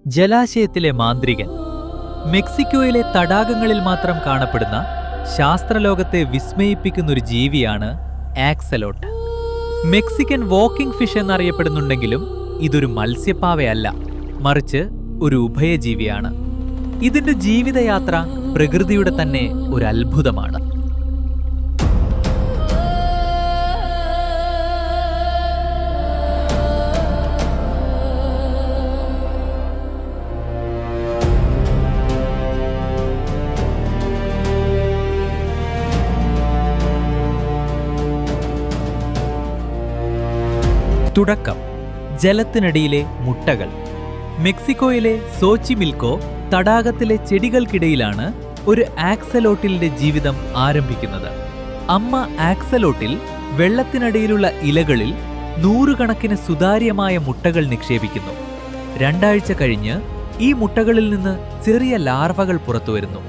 ജലാശയത്തിലെ മാന്ത്രികൻ. മെക്സിക്കോയിലെ തടാകങ്ങളിൽ മാത്രം കാണപ്പെടുന്ന ശാസ്ത്രലോകത്തെ വിസ്മയിപ്പിക്കുന്നൊരു ജീവിയാണ് ആക്സലോട്ട്. മെക്സിക്കൻ വാക്കിംഗ് ഫിഷ് എന്നറിയപ്പെടുന്നുണ്ടെങ്കിലും ഇതൊരു മത്സ്യപ്പാവയല്ല, മറിച്ച് ഒരു ഉഭയജീവിയാണ്. ഇതിന്റെ ജീവിതയാത്ര പ്രകൃതിയുടെ തന്നെ ഒരു അത്ഭുതമാണ്. തുടക്കം. ജലത്തിനടിയിലെ മുട്ടകൾ. മെക്സിക്കോയിലെ സോച്ചിമിൽക്കോ തടാകത്തിലെ ചെടികൾക്കിടയിലാണ് ഒരു ആക്സലോട്ടിലിന്റെ ജീവിതം ആരംഭിക്കുന്നത്. അമ്മ ആക്സലോട്ടിൽ വെള്ളത്തിനടിയിലുള്ള ഇലകളിൽ നൂറുകണക്കിന് സുതാര്യമായ മുട്ടകൾ നിക്ഷേപിക്കുന്നു. 2 ആഴ്ച കഴിഞ്ഞ് ഈ മുട്ടകളിൽ നിന്ന് ചെറിയ ലാർവകൾ പുറത്തുവരുന്നു.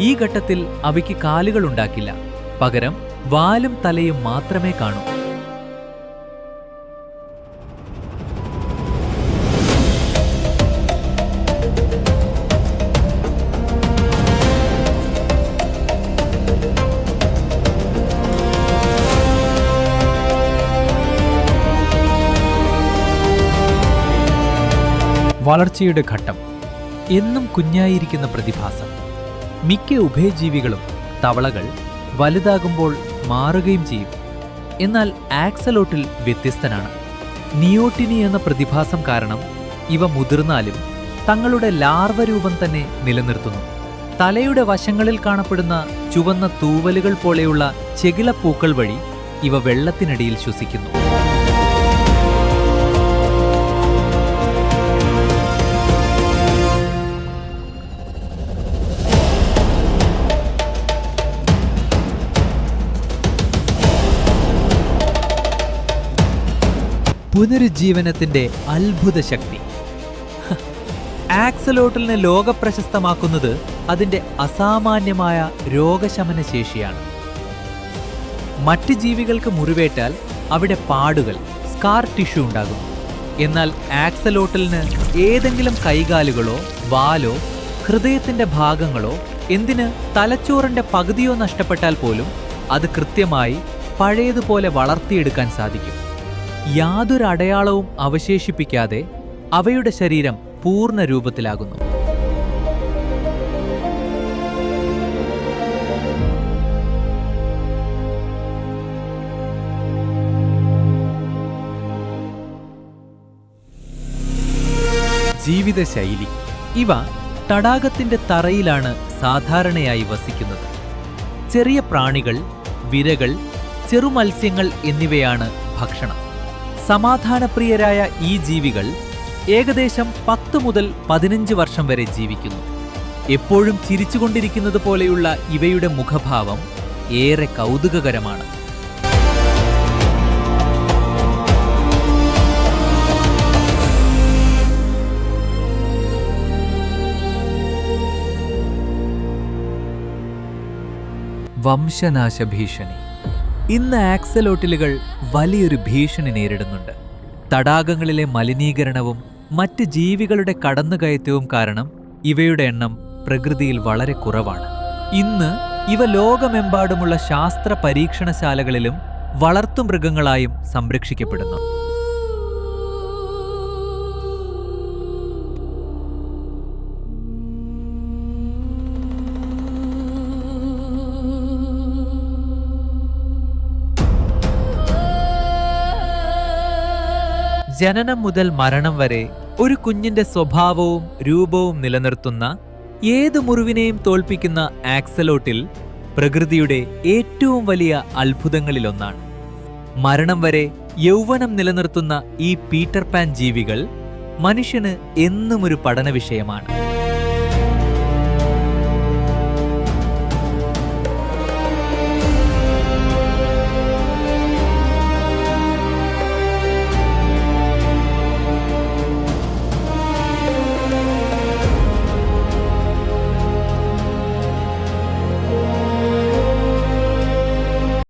ഈ ഘട്ടത്തിൽ അവയ്ക്ക് കാലുകൾ ഉണ്ടാക്കില്ല, പകരം വാലും തലയും മാത്രമേ കാണൂ. വളർച്ചയുടെ ഘട്ടം. എന്നും കുഞ്ഞായിരിക്കുന്ന പ്രതിഭാസം. മിക്ക ഉഭയജീവികളും, തവളകൾ, വലുതാകുമ്പോൾ മാറുകയും ചെയ്യും. എന്നാൽ ആക്സലോട്ടിൽ വ്യത്യസ്തനാണ്. നിയോട്ടിനി എന്ന പ്രതിഭാസം കാരണം ഇവ മുതിർന്നാലും തങ്ങളുടെ ലാർവ രൂപം തന്നെ നിലനിർത്തുന്നു. തലയുടെ വശങ്ങളിൽ കാണപ്പെടുന്ന ചുവന്ന തൂവലുകൾ പോലെയുള്ള ചെകിളപ്പൂക്കൾ വഴി ഇവ വെള്ളത്തിനടിയിൽ ശ്വസിക്കുന്നു. പുനരുജ്ജീവനത്തിന്റെ അത്ഭുത ശക്തി. ആക്സലോട്ടലിനെ ലോകപ്രശസ്തമാക്കുന്നത് അതിന്റെ അസാമാന്യമായ രോഗശമന ശേഷിയാണ്. മറ്റ് ജീവികൾക്ക് മുറിവേറ്റാൽ അവിടെ പാടുകൾ, സ്കാർ ടിഷ്യൂ ഉണ്ടാകും. എന്നാൽ ആക്സലോട്ടലിന് ഏതെങ്കിലും കൈകാലുകളോ വാലോ ഹൃദയത്തിന്റെ ഭാഗങ്ങളോ, എന്തിന് തലച്ചോറിന്റെ പകുതിയോ നഷ്ടപ്പെട്ടാൽ പോലും അത് കൃത്യമായി പഴയതുപോലെ വളർത്തിയെടുക്കാൻ സാധിക്കും. യാതൊരു അടയാളവും അവശേഷിപ്പിക്കാതെ അവയുടെ ശരീരം പൂർണ്ണ രൂപത്തിലാകുന്നു. ജീവിതശൈലി. ഇവ തടാകത്തിന്റെ തറയിലാണ് സാധാരണയായി വസിക്കുന്നത്. ചെറിയ പ്രാണികൾ, വിരകൾ, ചെറുമത്സ്യങ്ങൾ എന്നിവയാണ് ഭക്ഷണം. സമാധാനപ്രിയരായ ഈ ജീവികൾ ഏകദേശം 10 മുതൽ 15 വർഷം വരെ ജീവിക്കുന്നു. എപ്പോഴും ചിരിച്ചുകൊണ്ടിരിക്കുന്നത് പോലെയുള്ള ഇവയുടെ മുഖഭാവം ഏറെ കൗതുകകരമാണ്. വംശനാശ ഭീഷണി. ഇന്ന് ആക്സലോട്ടിലുകൾ വലിയൊരു ഭീഷണി നേരിടുന്നുണ്ട്. തടാകങ്ങളിലെ മലിനീകരണവും മറ്റ് ജീവികളുടെ കടന്നുകയറ്റവും കാരണം ഇവയുടെ എണ്ണം പ്രകൃതിയിൽ വളരെ കുറവാണ്. ഇന്ന് ഇവ ലോകമെമ്പാടുമുള്ള ശാസ്ത്ര പരീക്ഷണശാലകളിലും വളർത്തുമൃഗങ്ങളായും സംരക്ഷിക്കപ്പെടുന്നു. ജനനം മുതൽ മരണം വരെ ഒരു കുഞ്ഞിന്റെ സ്വഭാവവും രൂപവും നിലനിർത്തുന്ന, ഏത് മുറിവിനെയും തോൽപ്പിക്കുന്ന ആക്സലോട്ടിൽ പ്രകൃതിയുടെ ഏറ്റവും വലിയ അത്ഭുതങ്ങളിലൊന്നാണ്. മരണം വരെ യൗവനം നിലനിർത്തുന്ന ഈ പീറ്റർ പാൻ ജീവികൾ മനുഷ്യന് എന്നും ഒരു പഠന വിഷയമാണ്.